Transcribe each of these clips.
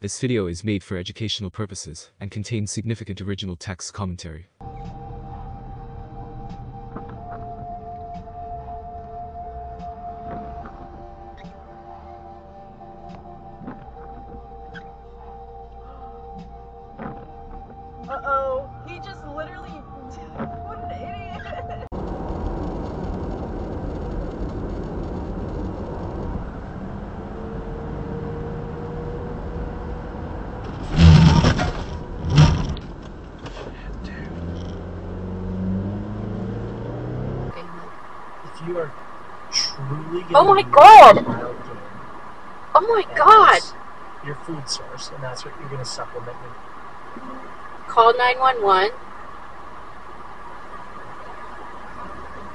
This video is made for educational purposes and contains significant original text commentary. Uh-oh, he just literally, what an idiot. If you are truly Oh my god! Oh my god! Your food source, and that's what you're going to supplement with. Call 911.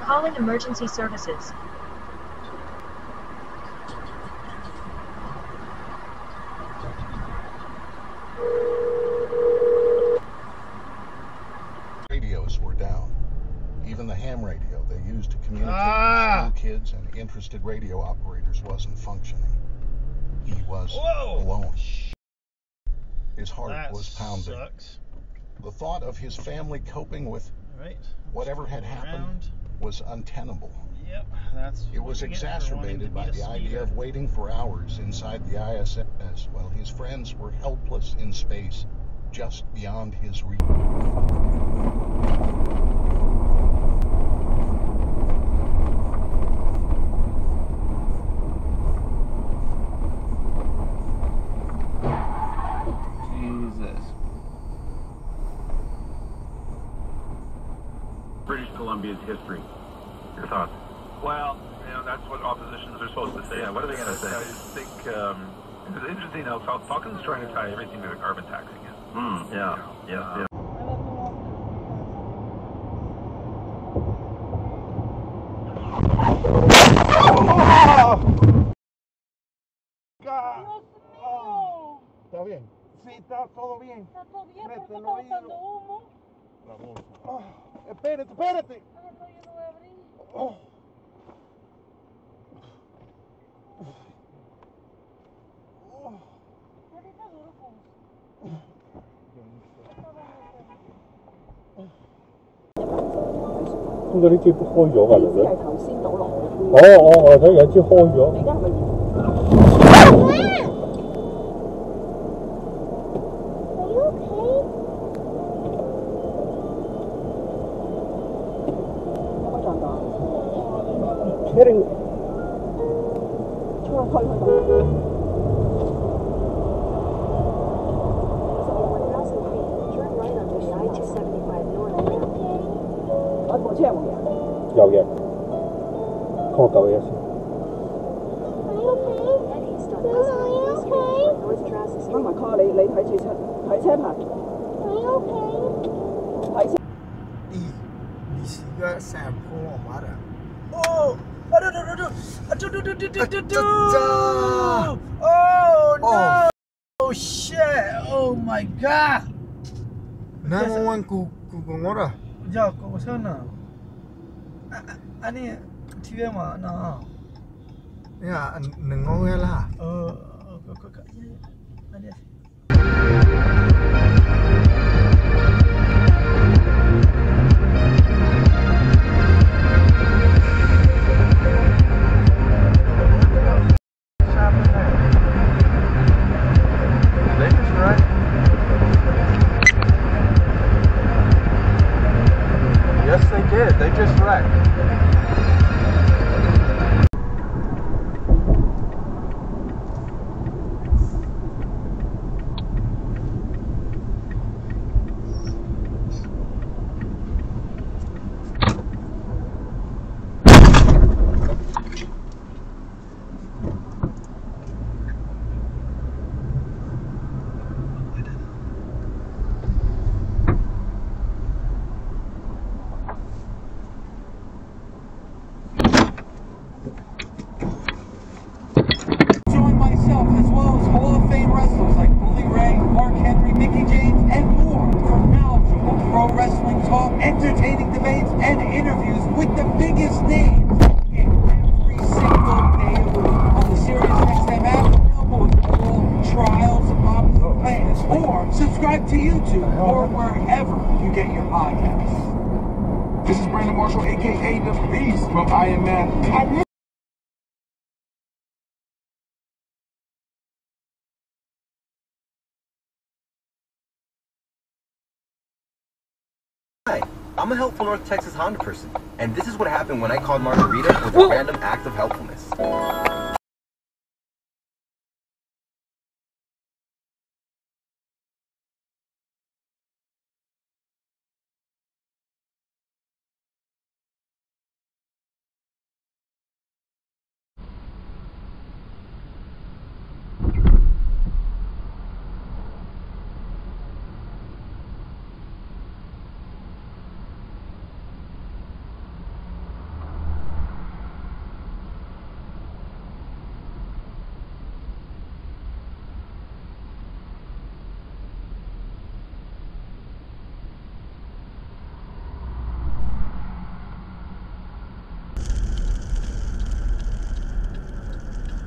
Calling emergency services. Radios were down. Even the ham radio they used to communicate with school kids and interested radio operators wasn't functioning. He was alone. His heart was pounding. Sucks. The thought of his family coping with whatever had happened was untenable. Yep, that's it was exacerbated by the idea of waiting for hours inside the ISS while his friends were helpless in space just beyond his reach. British Columbia's history. Your thoughts? Well, that's what oppositions are supposed to say. Yeah, what are they going to say? I think it's interesting how Falcon's trying to tie everything to the carbon tax again. Yeah. ¿Está bien? Sí, está todo bien. Está todo bien, Mete pero el está botando oído. humo. La bolsa. Espérate, espérate. Ah, no, yo no voy a abrir. Oh. Ahorita duro con.咁嗰啲支開咗㗎，係咪？頭先倒落去。我睇有支開咗。你而家係咪？Kidding. Có嘢。call 911先。幫埋 call 你睇住睇車牌。睇車。你是一個山坡馬的。哦。Oh no! Oh shit! Oh my god! 911 kung ora. Ya, kung sana. Ani TV ma na. Ya, nengok lah. Ada. Yes, they did. They just wrecked. Subscribe to YouTube or wherever you get your podcasts. This is Brandon Marshall, aka The Beast from Iron Man. Hi, I'm a helpful North Texas Honda person, and this is what happened when I called Margarita with a random act of helpfulness.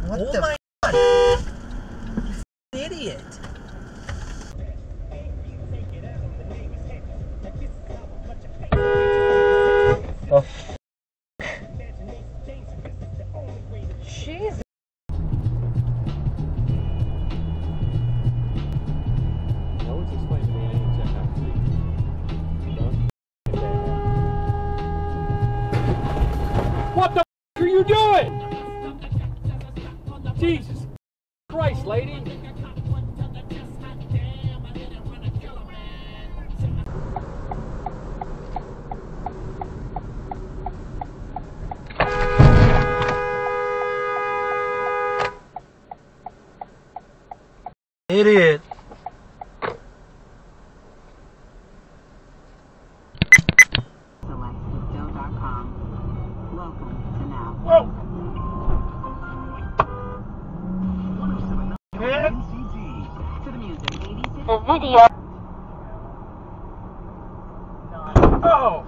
What oh the God. You idiot. Oh. Jesus. No one's explained to me I need to check out please. What the f are you doing? Jesus Christ, lady! Idiot. Whoa! Video. Oh!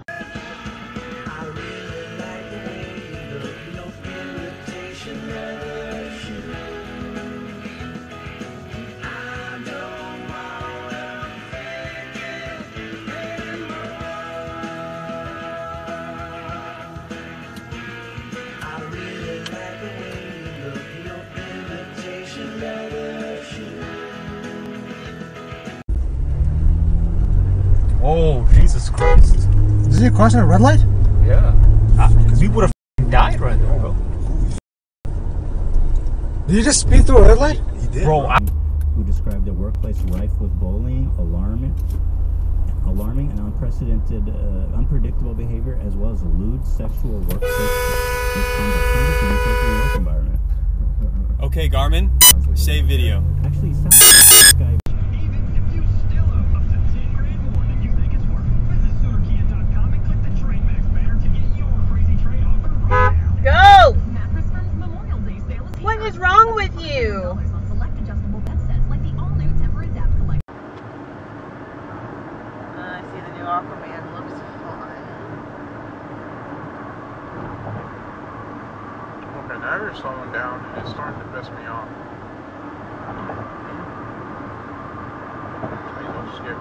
Oh, Jesus Christ. Did you cross a red light? Yeah. Because we would have died right there, bro. Did you just speed through a red light? He did. Bro, who described a workplace rife with bullying, alarming and unpredictable behavior, as well as lewd sexual workplace misconduct. Conduct in the work environment. Okay, Garmin, save video. Actually, sounds like this guy. Go! What is wrong with you? I see the new Aquaman looks fun. Okay, now you're slowing down and it's starting to piss me off. Please don't skip.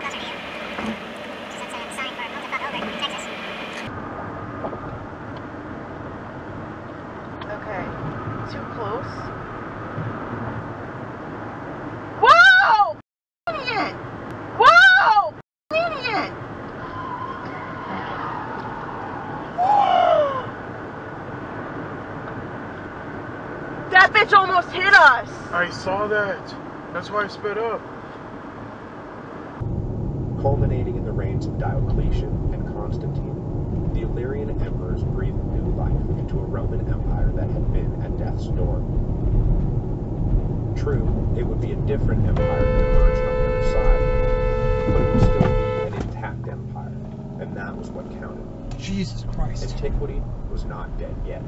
Okay, too close. Whoa! Idiot! Whoa! Idiot! That bitch almost hit us! I saw that. That's why I sped up. Culminating in the reigns of Diocletian and Constantine, the Illyrian emperors breathed new life into a Roman Empire that had been at death's door. True, it would be a different empire that emerged on the other side, but it would still be an intact empire, and that was what counted. Jesus Christ. Antiquity was not dead yet.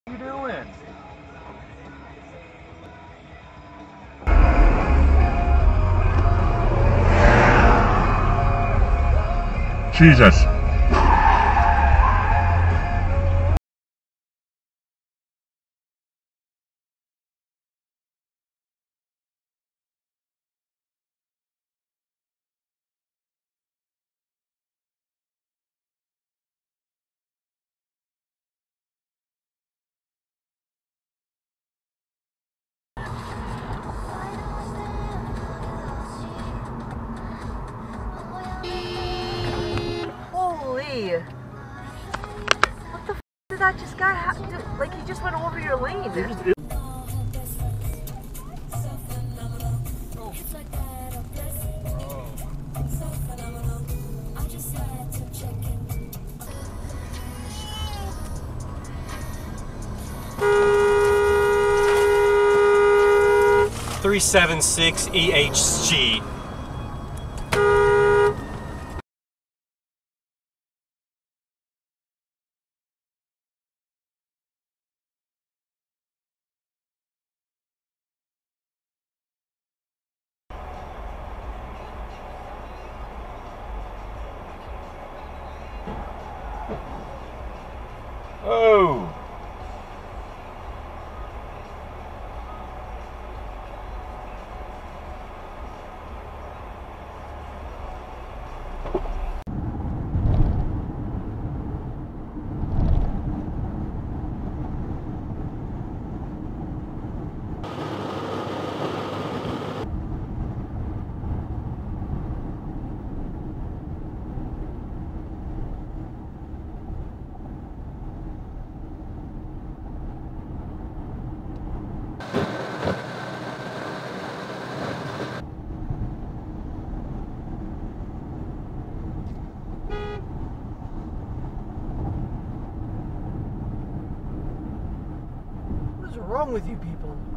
you doing? Jesus. Holy! What the f did that just guy do? Like, he just went over your lane. EHG. Oh! What is wrong with you people?